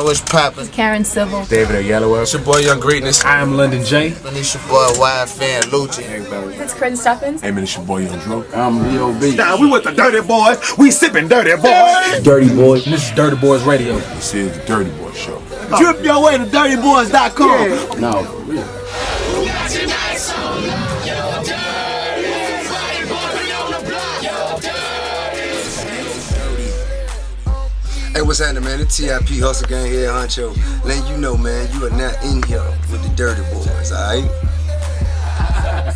man, what's poppin'? Karen Civil. David Yellow. It's your boy Young Greatness. I am London J. And it's your boy Wide Fan Lucci. It's Corinne Stuffins. Hey man, it's your boy Young Drew. I'm B.O.B. Nah, we with the Durtty Boys. We sippin' Durtty Boys. Durtty Boys. And this is Durtty Boys Radio. This is the Durtty Boys Show. Trip your way to dirtyboys.com. Yeah. No, for real. Hey, what's happening, man? The TIP Hustle Gang here, Honcho. Letting you know, man, you are not in here with the Durtty Boys, alright?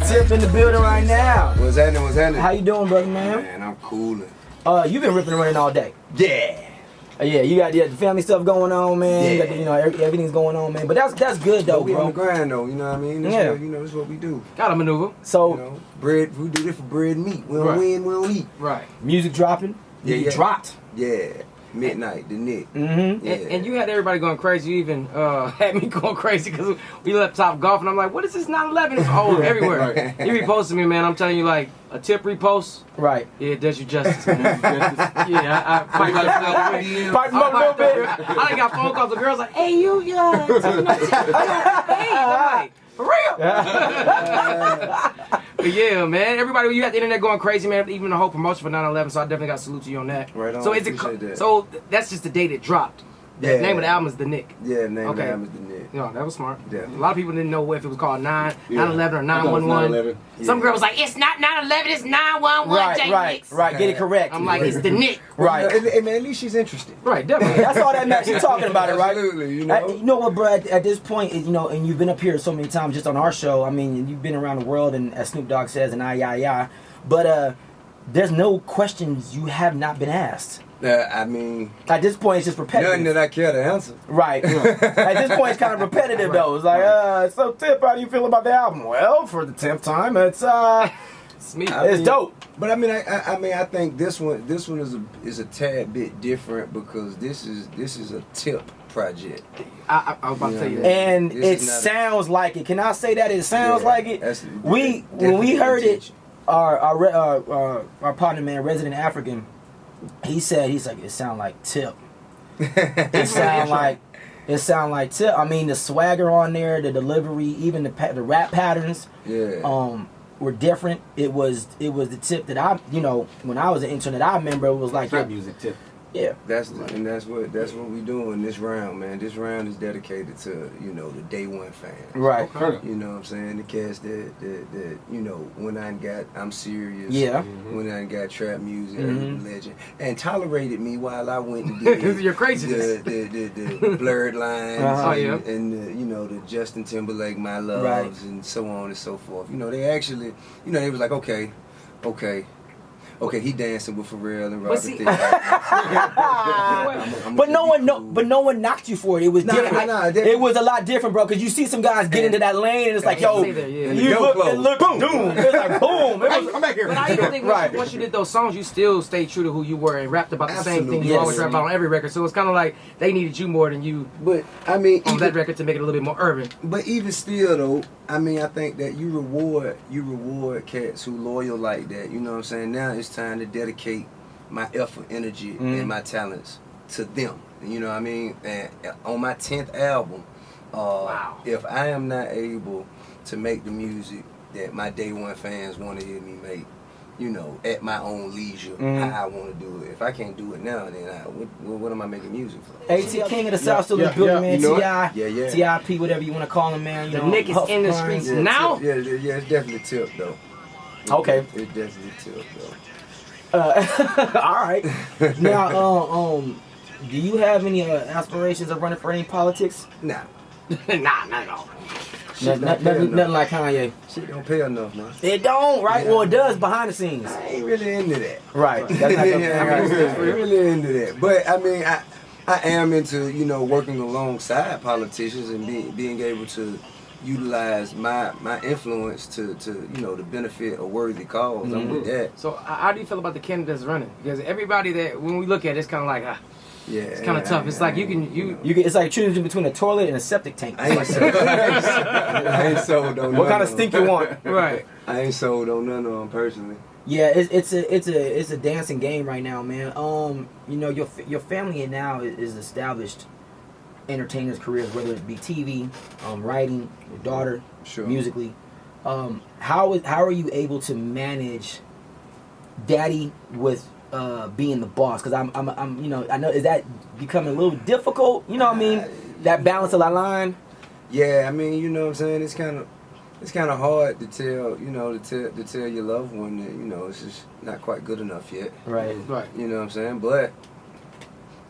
Tip in the building right now. What's happening? What's happening? How you doing, brother, man? Man, I'm coolin'. You've been ripping and running all day. Yeah. Yeah, you got the family stuff going on, man. Yeah. You got the, everything's going on, man. But that's good though, We bro. on the grind though, you know what I mean? That's what, that's what we do. Gotta maneuver. So, You know, bread, we do this for bread and meat. We don't Right. win, we don't eat. Right. music dropping. Yeah, You yeah. dropped. Yeah. Midnight, the Nick. Mm-hmm. Yeah. And you had everybody going crazy. You even had me going crazy because we left Top Golf, and I'm like, what is this 9/11? It's all everywhere. Right. You reposted me, man. I'm telling you, like, a tip repost, Right. yeah, it does you justice, man. Yeah, I might got Pipe him up a little bit. I done got phone calls. The girls like, hey, you, hey, I'm like, for real? But yeah, man. Everybody, you got the internet going crazy, man. Even the whole promotion for 9/11. So I definitely got to salute to you on that. Right on, So is it? appreciate that. So that's just the date it dropped. The Yeah. name of the album is The Nick. Yeah, name of the Okay. album is the Nick. No, that was smart. Yeah. A lot of people didn't know if it was called 9/11 or I thought it was 911. 9/11. Some Yeah. girl was like, it's not 9/11, it's 911. Right. Get it correct. I'm like, it's The Nick. Right. Hey, man, at least she's interested. Right, definitely. That's all that matters. You're talking about it, right? Absolutely, you know. You know what, bro? At this point, and you've been up here so many times just on our show. I mean, you've been around the world, and as Snoop Dogg says, and I. But there's no questions you have not been asked. I mean, At this point, it's just repetitive. nothing that I care to answer. Right. At this point, it's kind of repetitive, though. It's like, so Tip, how do you feel about the album? Well, for the 10th time, it's Me. it's dope. But I mean, I think this one is a tad bit different because this is a tip project. I was about to tell you that. And This it is not a- sounds like it. Can I say that it sounds Yeah, like it? that's When we definitely heard it, intention. our partner man, Resident African, he said it sound like Tip. It sound like Tip. I mean, the swagger on there, the delivery, even the rap patterns, Yeah. were different. It was the Tip that when I was an intern, that I remember it was like Trap music tip. yeah. That's what we doing this round, man. This round is dedicated to the day one fans. Right. Okay. You know what I'm saying? The cats that when I'm serious. Yeah. When I got trap music, Mhm. legend, and tolerated me while I went and did You're craziness. the blurred lines Uh-huh. Oh, yeah. and the Justin Timberlake My Loves Right. and so on and so forth. They actually they was like okay, he dancing with Pharrell and Robert see- Thicke. But no one knocked you for it. It was different. Nah, it was a lot different, bro. Because you see some guys get into that lane, and it's like, yo, Say that, yeah. And the you door look, closed. it look, boom. It was like boom. It was, Come back here. But I even think Right. once you did those songs, you still stayed true to who you were and rapped about the same thing Absolutely. you Yes. always rap about on every record. So it's kind of like they needed you more than you But I mean, on even, that record to make it a little bit more urban. but even still though, I mean, I think that you reward cats who loyal like that. You know what I'm saying? Now it's time to dedicate my effort, energy, and my talents to them. You know what I mean? And on my 10th album, Wow. if I am not able to make the music that my day one fans want to hear me make, at my own leisure, how I want to do it. If I can't do it now, then what am I making music for? AT King of the South still in the building, man. You know it? T.I., Yeah. TIP, whatever you want to call him, man. The Nick is Huff in the Grind. streets. Yeah, Now? Tip, yeah, it's definitely Tip though. Okay. It's definitely Tip though. All right. Now, do you have any aspirations of running for any politics? Nah. Nah, not at all. Shit don't pay enough. Nothing like Kanye. Shit don't pay enough, man. It don't, right? Yeah. Well, it does behind the scenes. I ain't really into that. Right. That's not Yeah, gonna- I ain't really into that. But I mean, I am into working alongside politicians and being able to utilize my influence to benefit a worthy cause. I'm with that. So how do you feel about the candidates running? Because everybody that when we look at it, it's kind of like Yeah, it's kind of tough. It's like you can. It's like choosing between a toilet and a septic tank. I ain't sold on What kind of stink you want? Right. I ain't sold on none of them personally. Yeah, it's a dancing game right now, man. Your family now is established entertainers' careers, whether it be TV, writing, your daughter, Sure. musically. How are you able to manage daddy with being the boss? Because I'm you know, I know, is that becoming a little difficult? You know what I mean? That balance of that line. Yeah, I mean, you know what I'm saying? It's kind of hard to tell, you know, to tell your loved one that, you know, it's just not quite good enough yet. Right. Right. You know what I'm saying? But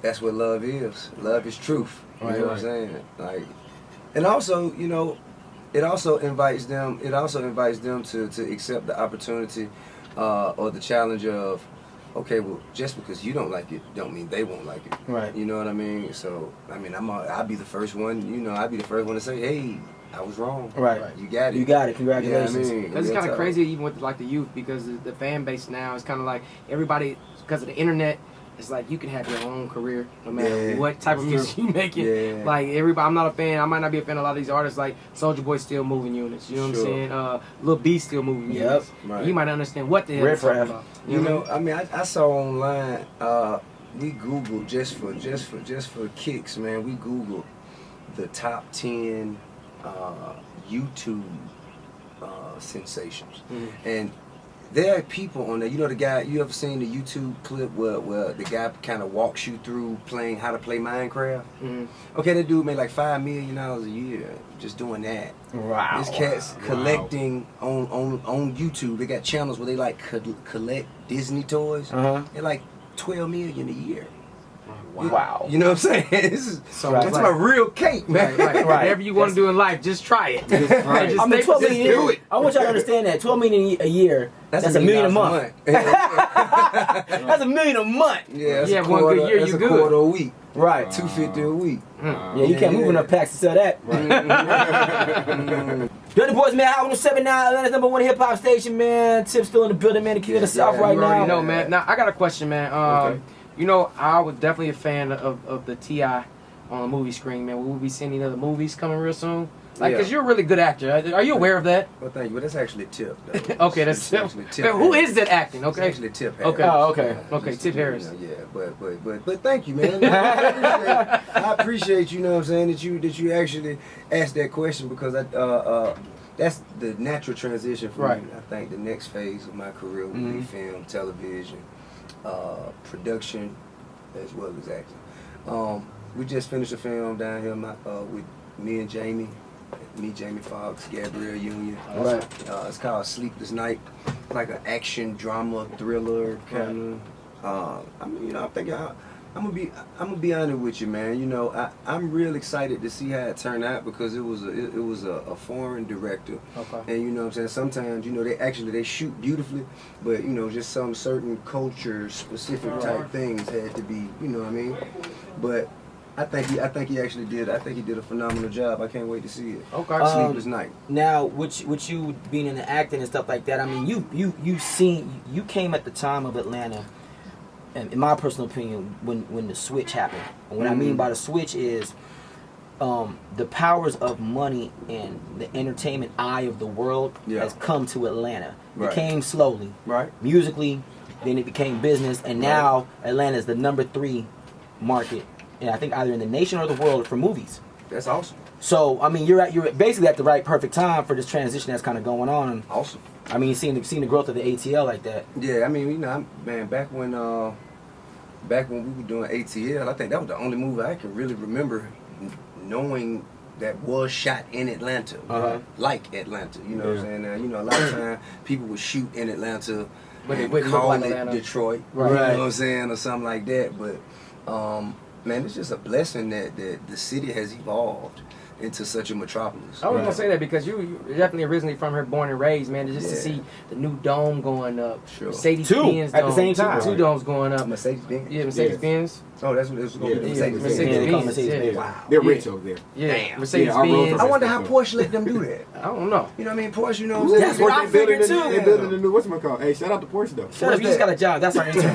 that's what love is. Love is truth. You Right, know what I'm saying? Like, and also, you know, it also invites them to accept the opportunity or the challenge of, okay, well, just because you don't like it don't mean they won't like it. Right. You know what I mean? So, I mean, I'll be the first one, you know, I'll be the first one to say, hey, I was wrong. Right. You got it. You got it. Congratulations. You know what I mean? Because it's Real kind of talk. crazy even with like the youth, because the fan base now is kind of like everybody, because of the internet, it's like you can have your own career no matter Yeah. what type of music you make it. Yeah. Like everybody, I'm not a fan. I might not be a fan of a lot of these artists. Like Soulja Boy still moving units. You know what I'm Sure. saying? Lil B still moving units. Right. You might not understand what the hell they're talking about. You know, I mean, I saw online. We Googled just for kicks, man. We Googled the top 10 YouTube sensations, and there are people on there. You know the guy. You ever seen the YouTube clip where the guy kind of walks you through playing how to play Minecraft? Okay, that dude made like $5 million a year just doing that. Wow. This cat's collecting on YouTube. They got channels where they like collect Disney toys. They're like 12 million a year. Wow. You know what I'm saying? This is So that's it's like- my real cake, man. Right. Whatever you want to do in life, just try it. Just I mean, 12 million a do year. it. I want y'all to understand that 12 million a year. That's $1 million a month. Yeah, That's $1 million a month. that's Yeah, a one quarter, good year, that's you a good. quarter a week. Right. $250 a week. Yeah, you can't move enough packs to sell that. Durtty Boys, man, Hot 107.9, Atlanta's #1 hip hop station, man. Tip's still in the building, man. The king of the South right You already now. know, man. Now I got a question, man. Okay. You know, I was definitely a fan of the T.I. on the movie screen, man. Will we be seeing any other movies coming real soon? Like, Yeah. cause you're a really good actor. Are you aware of that? Well, thank you. But that's actually Tip, though. Okay, that's It's Tip. actually Tip. Who Harris. is that acting? It's Okay. actually Tip Harris. Okay. Oh, okay. Okay, Just, Tip you know, Harris. Yeah, but thank you, man. I appreciate, you know what I'm saying, that you actually asked that question, because that's the natural transition for Right. me. I think the next phase of my career will be film, television, production, as well as acting. We just finished a film down here with me and Jamie. Me, Jamie Foxx, Gabrielle Union. Right. It's called Sleepless Night. Like an action drama thriller kind of. I mean, you know, I'm thinking I'm gonna be honest with you, man. You know, I'm real excited to see how it turned out, because it was a foreign director. Okay. And you know what I'm saying, sometimes, you know, they shoot beautifully, but you know, just some certain culture specific type things had to be, you know what I mean? But I think he actually did. I think he did a phenomenal job. I can't wait to see it. Okay. Sleepless Night. Now, with you being in the acting and stuff like that, I mean, you came at the time of Atlanta, and in my personal opinion, when the switch happened. And what I mean by the switch is the powers of money and the entertainment eye of the world has come to Atlanta. Right. It came slowly, Right. musically, then it became business, and now Atlanta is the #3 market, and I think either in the nation or the world for movies. That's awesome. So I mean, you're basically at the right perfect time for this transition that's kind of going on. Awesome. I mean, seeing the growth of the ATL like that. Yeah, I mean, you know, man, back when we were doing ATL, I think that was the only movie I can really remember knowing that was shot in Atlanta, like Atlanta. You know what I'm saying? Now, you know, a lot of time people would shoot in Atlanta, But they and wouldn't look call like it Atlanta. Detroit. Right. You know what I'm saying, or something like that. But man, it's just a blessing that the city has evolved into such a metropolis. I was gonna say that because you're definitely originally from here, born and raised, man. Just to Yeah. see the new dome going up, Sure. Mercedes Two Benz at the dome, same time. two domes going up. Mercedes Benz. Yeah, Mercedes Benz. Oh, that's what it was going to be. Yeah, Mercedes Mercedes Benz. Yeah, they call it Benz. Mercedes Yeah. Benz. Wow. They're rich over there. Yeah, Damn. Mercedes Yeah, I rode Benz. I wonder how Porsche let them do that. I don't know. You know what I mean? Porsche, you know what I'm saying? That's what I figured too. They building the new whatchamacallit. Hey, shout out to Porsche though. Shut up, you just got a job. That's our intern.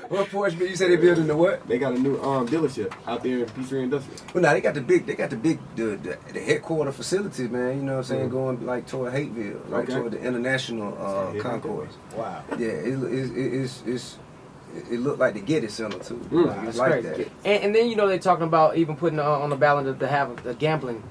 What Porsche? You said they building the what? They got a new dealership out there in Peachtree Industrial. Well, now they got the headquarter facility, man. You know what I'm saying? Going like toward Hateville, like Okay. toward the international concourse. Wow. Yeah, it looked like the Getty Center too. Mm. Like, That's it's like crazy. that. And then they're talking about even putting on the ballot to have a gambling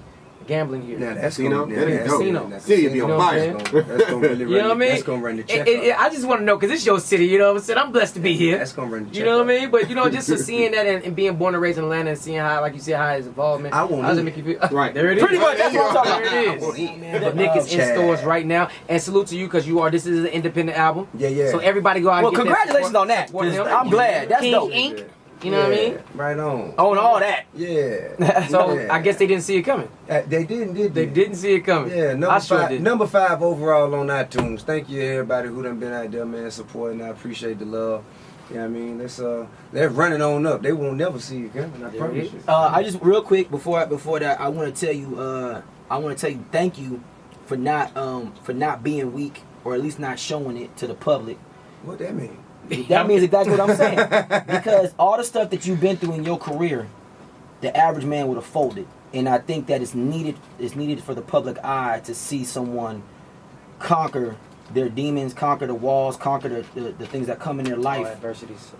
here. Now that's Casino? gonna, That ain't that's dope. Casino. that's City be You on know what fire. I'm That's gonna really You know what I mean? That's gonna run the check. I just want to know because it's your city. You know what I'm saying? I'm blessed to be here. That's gonna run the check. You know what I mean? But just to seeing that and being born and raised in Atlanta and seeing how, like you said, how his involvement. I won't how does it eat. make you feel? Right. There it is. Pretty much, that's what I'm talking about. There it is. But Nick is in Chad. stores right now, and salute to you because this is an independent album. Yeah. So everybody go out. Well, and get congratulations that on that. support 'Cause him. I'm glad. That's King dope. Inc. You know what I mean? Right on. On all that. Yeah. So Yeah. I guess they didn't see it coming. They didn't, did They didn't see it coming. Yeah, I sure did. number 5 overall on iTunes. Thank you everybody who done been out there, man, supporting. I appreciate the love. You know what I mean? They're running on up. They won't never see you coming. I There promise it you. is. I just real quick before that, I want to tell you, thank you for not being weak or at least not showing it to the public. What that mean? That means exactly what I'm saying. Because all the stuff that you've been through in your career, the average man would have folded. And I think that it's needed for the public eye to see someone conquer their demons, conquer the walls, conquer the things that come in their life.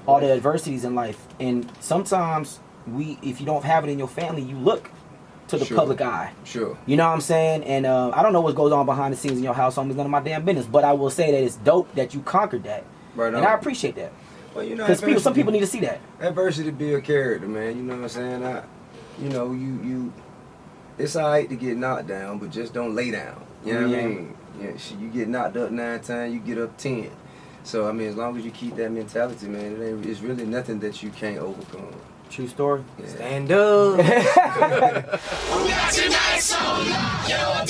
All the adversities in life. And sometimes if you don't have it in your family, you look to the Sure. public eye. Sure. You know what I'm saying? And I don't know what goes on behind the scenes in your house. It's none of my damn business. But I will say that it's dope that you conquered that. Right on. And I appreciate that. Well, you know, Because some people need to see that. adversity build character, man. You know what I'm saying? You it's alright to get knocked down, but just don't lay down. You know what I mean? Yeah, you get knocked up 9 times, you get up 10. So I mean, as long as you keep that mentality, man, it's really nothing that you can't overcome. True story. Yeah. Stand up. Tonight's on your